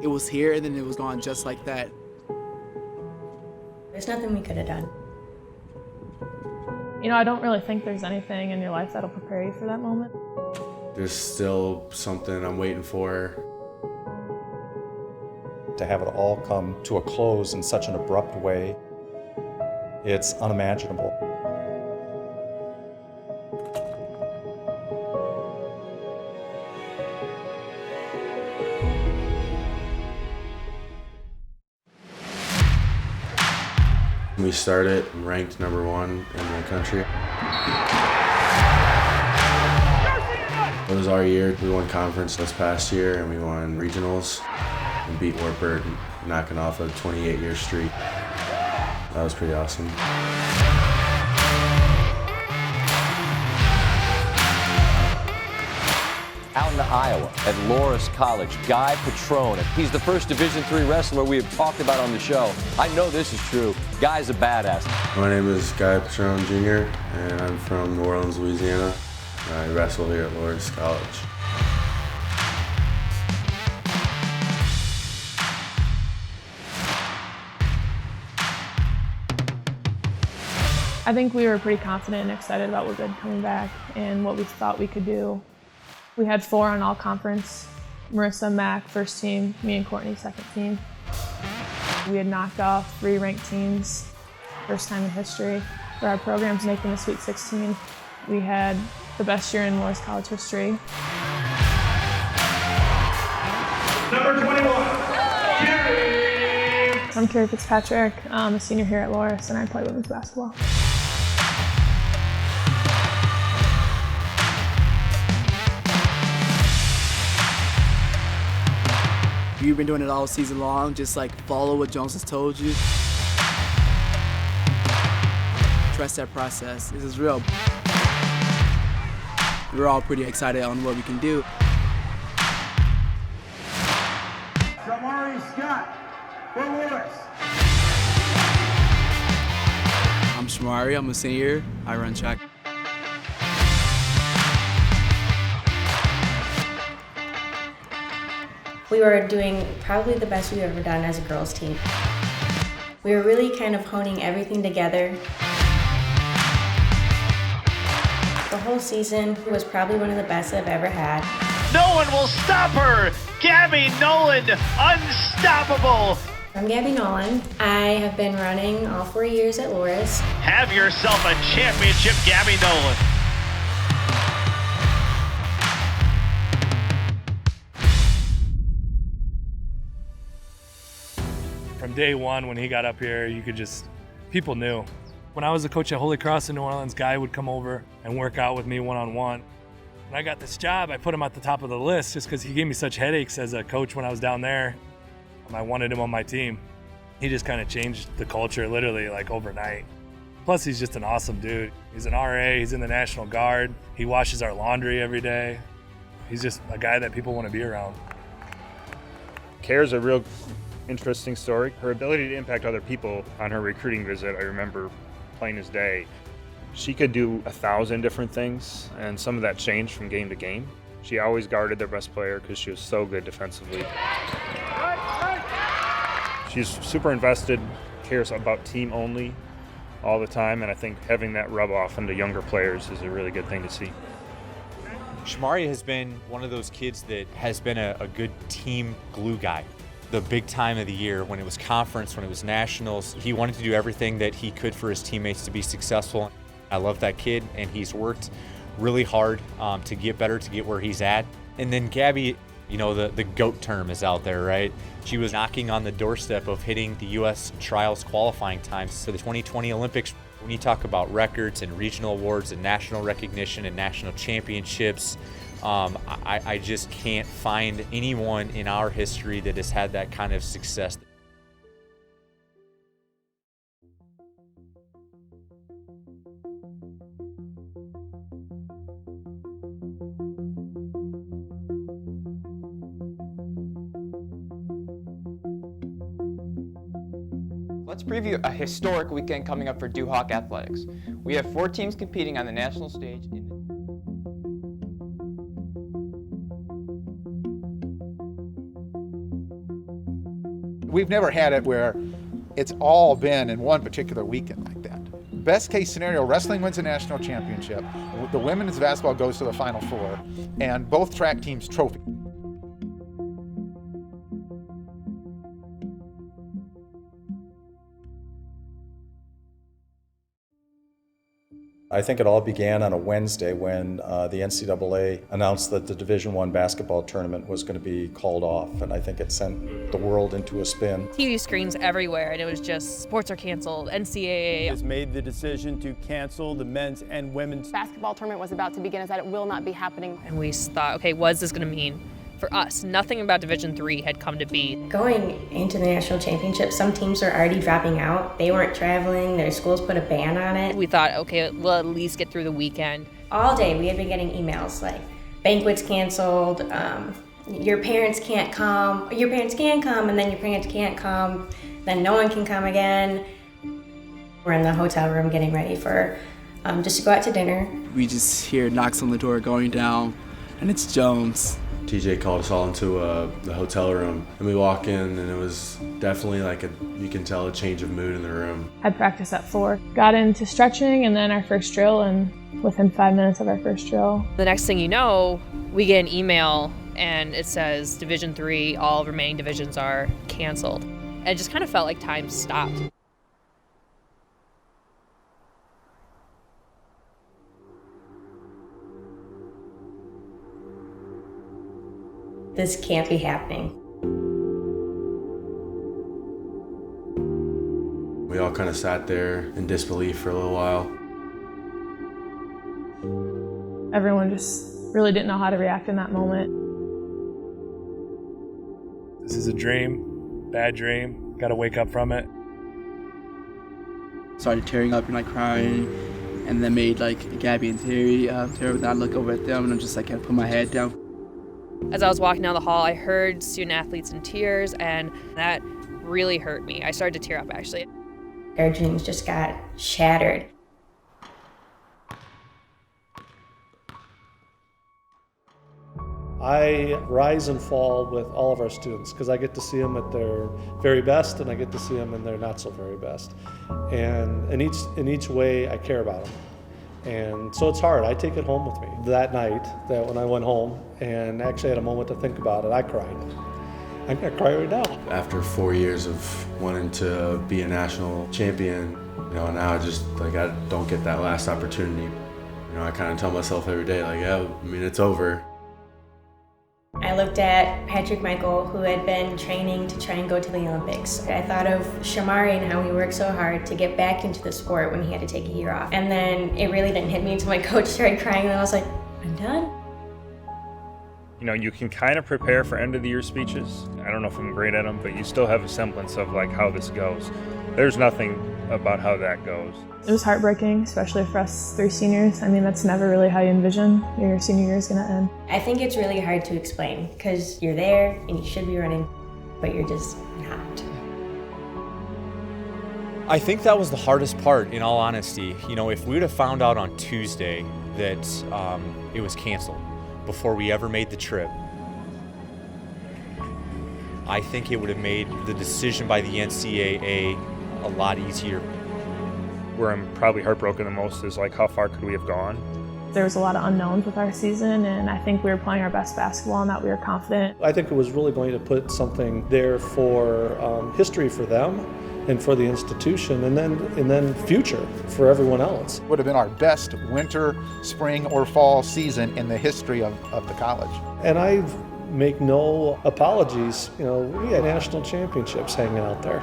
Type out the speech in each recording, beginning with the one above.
it was here and then it was gone just like that. There's nothing we could have done. You know, I don't really think there's anything in your life that'll prepare you for that moment. There's still something I'm waiting for. To have it all come to a close in such an abrupt way, it's unimaginable. We started ranked number 1 in the country. It was our year. We won conference this past year and we won regionals and beat Wartburg, knocking off a 28-year streak. That was pretty awesome. Out in Iowa at Loras College, Guy Petrone. He's the first Division III wrestler we have talked about on the show. I know this is true. Guy's a badass. My name is Guy Petrone Jr. and I'm from New Orleans, Louisiana. I wrestle here at Loras College. I think we were pretty confident and excited about what good coming back and what we thought we could do. We had 4 on all conference. Marissa, Mac, first team, me and Courtney, second team. We had knocked off 3 ranked teams, first time in history. For our programs making the Sweet 16, we had the best year in Loras College history. Number 21, Carrie. I'm Carrie Fitzpatrick. I'm a senior here at Loras and I play women's basketball. You've been doing it all season long, just like follow what Jones has told you. Trust that process. This is real. We're all pretty excited on what we can do. Shamari Scott for Loras. I'm Shamari, I'm a senior. I run track. We were doing probably the best we've ever done as a girls' team. We were really kind of honing everything together. The whole season was probably one of the best I've ever had. No one will stop her. Gabby Nolan, unstoppable. I'm Gabby Nolan. I have been running all 4 years at Loras. Have yourself a championship, Gabby Nolan. From day one when he got up here, people knew. When I was a coach at Holy Cross in New Orleans, Guy would come over and work out with me one-on-one. When I got this job, I put him at the top of the list just because he gave me such headaches as a coach when I was down there. I wanted him on my team. He just kind of changed the culture literally like overnight. Plus, he's just an awesome dude. He's an RA, he's in the National Guard. He washes our laundry every day. He's just a guy that people want to be around. Care's a real interesting story. Her ability to impact other people on her recruiting visit, I remember plain as day. She could do 1,000 different things, and some of that changed from game to game. She always guarded their best player because she was so good defensively. She's super invested, cares about team only all the time, and I think having that rub off into younger players is a really good thing to see. Shamari has been one of those kids that has been a good team glue guy. The big time of the year, when it was conference, when it was nationals, he wanted to do everything that he could for his teammates to be successful. I love that kid, and he's worked really hard to get better, to get where he's at. And then Gabby, you know, the GOAT term is out there, right? She was knocking on the doorstep of hitting the U.S. trials qualifying times to the 2020 Olympics. When you talk about records and regional awards and national recognition and national championships, I just can't find anyone in our history that has had that kind of success. Let's preview a historic weekend coming up for Duhawk Athletics. We have 4 teams competing on the national stage. We've never had it where it's all been in one particular weekend like that. Best case scenario, wrestling wins a national championship, the women's basketball goes to the Final Four, and both track teams trophy. I think it all began on a Wednesday when the NCAA announced that the Division I basketball tournament was going to be called off, and I think it sent the world into a spin. TV screens everywhere, and it was just sports are canceled, NCAA has made the decision to cancel the men's and women's basketball tournament was about to begin, is that it will not be happening. And we thought, okay, what is this going to mean for us? Nothing about Division III had come to be. Going into the national championship, some teams are already dropping out. They weren't traveling, their schools put a ban on it. We thought, okay, we'll at least get through the weekend. All day we had been getting emails like, banquets canceled, your parents can't come, your parents can come, and then your parents can't come, then no one can come again. We're in the hotel room getting ready for just to go out to dinner. We just hear knocks on the door going down, and it's Jones. TJ called us all into the hotel room, and we walk in, and it was definitely like you can tell a change of mood in the room. Had practice at 4. Got into stretching and then our first drill, and within 5 minutes of our first drill. The next thing you know, we get an email and it says Division III, all remaining divisions are canceled. And it just kind of felt like time stopped. This can't be happening. We all kind of sat there in disbelief for a little while. Everyone just really didn't know how to react in that moment. This is a dream, bad dream. Got to wake up from it. Started tearing up and like crying, and then made like Gabby and Terry tear up. And I look over at them and I'm just like, I put my head down. As I was walking down the hall, I heard student athletes in tears, and that really hurt me. I started to tear up, actually. Our dreams just got shattered. I rise and fall with all of our students because I get to see them at their very best and I get to see them in their not so very best. And in each way, I care about them. And so it's hard. I take it home with me. That night, that when I went home and actually had a moment to think about it, I cried. I'm gonna cry right now. After 4 years of wanting to be a national champion, now I just I don't get that last opportunity. I kind of tell myself every day, it's over. I looked at Patrick Michael, who had been training to try and go to the Olympics. I thought of Shamari and how he worked so hard to get back into the sport when he had to take a year off. And then it really didn't hit me until my coach started crying, and I was like, I'm done. You can kind of prepare for end of the year speeches. I don't know if I'm great at them, but you still have a semblance of how this goes. There's nothing about how that goes. It was heartbreaking, especially for us 3 seniors. I mean, that's never really how you envision your senior year is going to end. I think it's really hard to explain because you're there and you should be running, but you're just not. I think that was the hardest part, in all honesty. If we would have found out on Tuesday that it was canceled before we ever made the trip, I think it would have made the decision by the NCAA a lot easier. Where I'm probably heartbroken the most is how far could we have gone? There was a lot of unknowns with our season, and I think we were playing our best basketball and that we were confident. I think it was really going to put something there for history for them and for the institution, and then future for everyone else. Would have been our best winter, spring, or fall season in the history of the college. And I make no apologies. We had national championships hanging out there,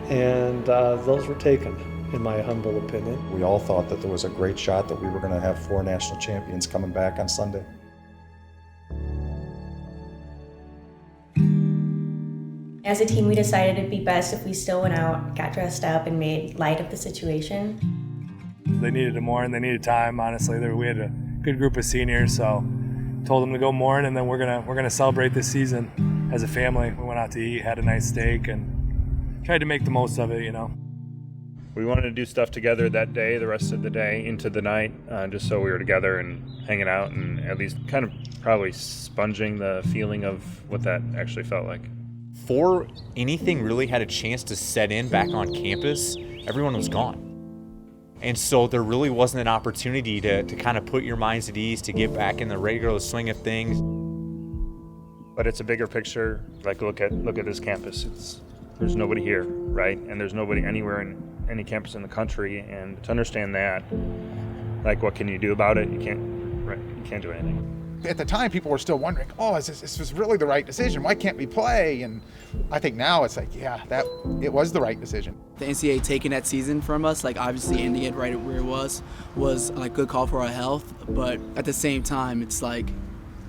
and those were taken, in my humble opinion. We all thought that there was a great shot that we were going to have 4 national champions coming back on Sunday. As a team, we decided it'd be best if we still went out, got dressed up, and made light of the situation. They needed it more, and they needed time, honestly. We had a good group of seniors, so told them to go mourn, and then we're gonna celebrate this season as a family. We went out to eat, had a nice steak, and tried to make the most of it, We wanted to do stuff together that day, the rest of the day, into the night, just so we were together and hanging out and at least kind of probably sponging the feeling of what that actually felt like. Before anything really had a chance to set in back on campus, everyone was gone. And so there really wasn't an opportunity to kind of put your minds at ease, to get back in the regular swing of things. But it's a bigger picture. Like, look at this campus. There's nobody here, right? And there's nobody anywhere in any campus in the country. And to understand that, like, what can you do about it? You can't do anything. At the time, people were still wondering, oh, is this really the right decision? Why can't we play? And I think now it's like, yeah, it was the right decision. The NCAA taking that season from us, like obviously ending it right where it was like good call for our health. But at the same time, it's like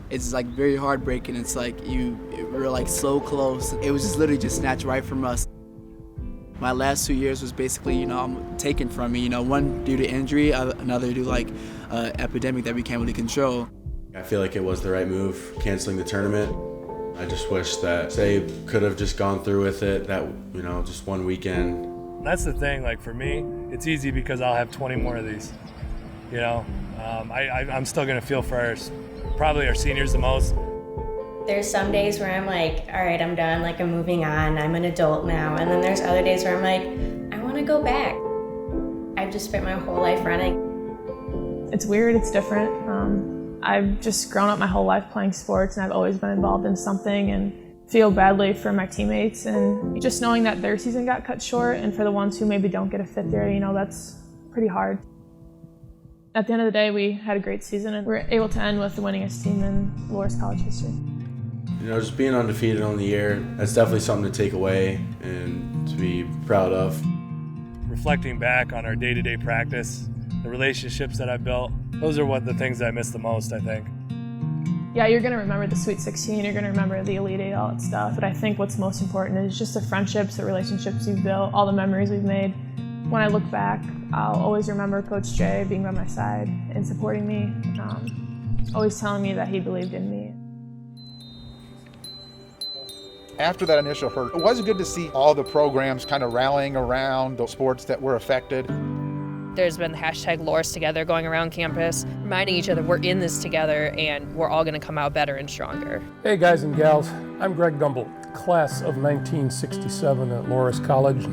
very heartbreaking. It's like we're like so close. It was just literally just snatched right from us. My last 2 years was basically, taken from me. One due to injury, another due to like epidemic that we can't really control. I feel like it was the right move, canceling the tournament. I just wish that Say could have just gone through with it, that, just one weekend. That's the thing, like for me, it's easy because I'll have 20 more of these. I'm still gonna feel for probably our seniors the most. There's some days where I'm like, all right, I'm done, like I'm moving on, I'm an adult now. And then there's other days where I'm like, I wanna go back. I've just spent my whole life running. It's weird, it's different. I've just grown up my whole life playing sports, and I've always been involved in something, and feel badly for my teammates, and just knowing that their season got cut short, and for the ones who maybe don't get a fifth year, that's pretty hard. At the end of the day, we had a great season, and we were able to end with the winningest team in Loras College history. Just being undefeated on the year, that's definitely something to take away and to be proud of. Reflecting back on our day-to-day practice, the relationships that I built, those are the things that I miss the most, I think. Yeah, you're going to remember the Sweet 16, you're going to remember the Elite Eight, all that stuff, but I think what's most important is just the friendships, the relationships you've built, all the memories we've made. When I look back, I'll always remember Coach Jay being by my side and supporting me, always telling me that he believed in me. After that initial hurt, it was good to see all the programs kind of rallying around the sports that were affected. There's been the hashtag Loras Together going around campus, reminding each other we're in this together and we're all going to come out better and stronger. Hey guys and gals, I'm Greg Dumble, class of 1967 at Loras College.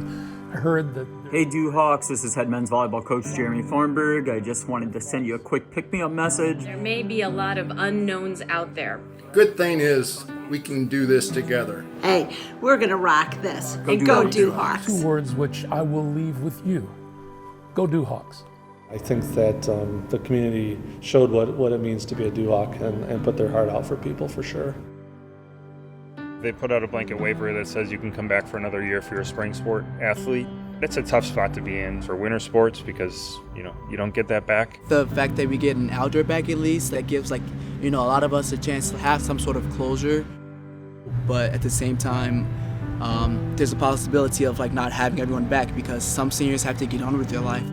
I heard that... Hey Dewhawks, this is head men's volleyball coach Jeremy Thornburg. I just wanted to send you a quick pick-me-up message. There may be a lot of unknowns out there. Good thing is, we can do this together. Hey, we're gonna rock this. Go Dewhawks. 2 words which I will leave with you. Go Dewhawks. I think that the community showed what it means to be a Dewhawk and put their heart out for people, for sure. They put out a blanket waiver that says you can come back for another year if you're a spring sport athlete. It's a tough spot to be in for winter sports because, you don't get that back. The fact that we get an outdoor back at least, that gives a lot of us a chance to have some sort of closure. But at the same time, there's a possibility of not having everyone back because some seniors have to get on with their life.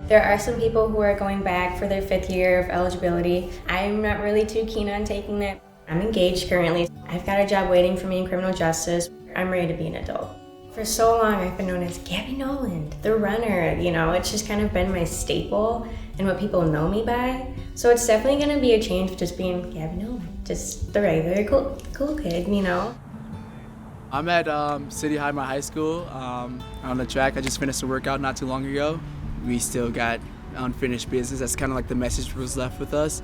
There are some people who are going back for their 5th year of eligibility. I'm not really too keen on taking that. I'm engaged currently. I've got a job waiting for me in criminal justice. I'm ready to be an adult. For so long, I've been known as Gabby Noland, the runner. It's just kind of been my staple and what people know me by. So it's definitely going to be a change of just being Gabby Noland, just the regular cool kid, I'm at City High, my high school, on the track. I just finished a workout not too long ago. We still got unfinished business. That's kind of the message that was left with us.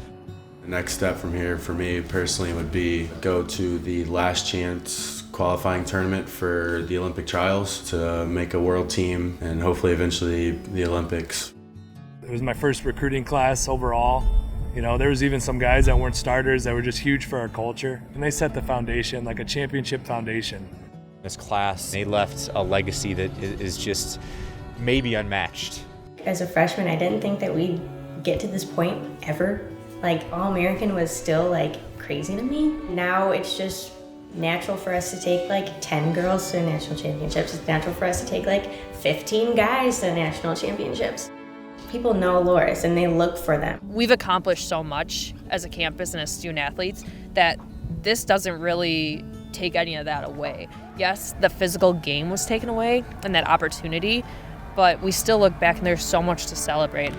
The next step from here for me personally would be go to the last chance qualifying tournament for the Olympic trials to make a world team and hopefully eventually the Olympics. It was my first recruiting class overall. There was even some guys that weren't starters that were just huge for our culture, and they set the foundation, like a championship foundation. This class, they left a legacy that is just maybe unmatched. As a freshman, I didn't think that we'd get to this point ever. All-American was still crazy to me. Now it's just natural for us to take 10 girls to national championships. It's natural for us to take 15 guys to national championships. People know Loras and they look for them. We've accomplished so much as a campus and as student athletes that this doesn't really take any of that away. Yes, the physical game was taken away and that opportunity, but we still look back and there's so much to celebrate.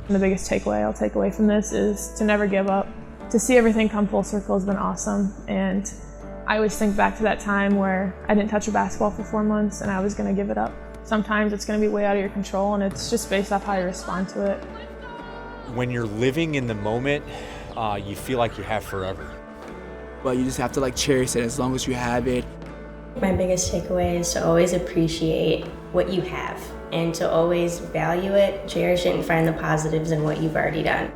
The biggest takeaway I'll take away from this is to never give up. To see everything come full circle has been awesome, and I always think back to that time where I didn't touch a basketball for 4 months and I was going to give it up. Sometimes it's going to be way out of your control, and it's just based off how you respond to it. When you're living in the moment, you feel like you have forever. But you just have to like cherish it as long as you have it. My biggest takeaway is to always appreciate what you have and to always value it, cherish it, and find the positives in what you've already done.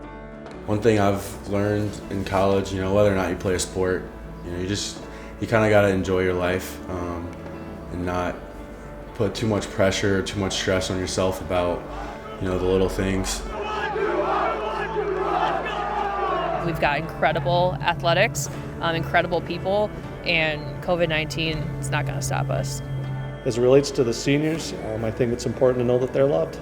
One thing I've learned in college, whether or not you play a sport, you kind of got to enjoy your life and not put too much pressure, too much stress on yourself about, the little things. We've got incredible athletics, incredible people, and COVID-19 is not going to stop us. As it relates to the seniors, I think it's important to know that they're loved.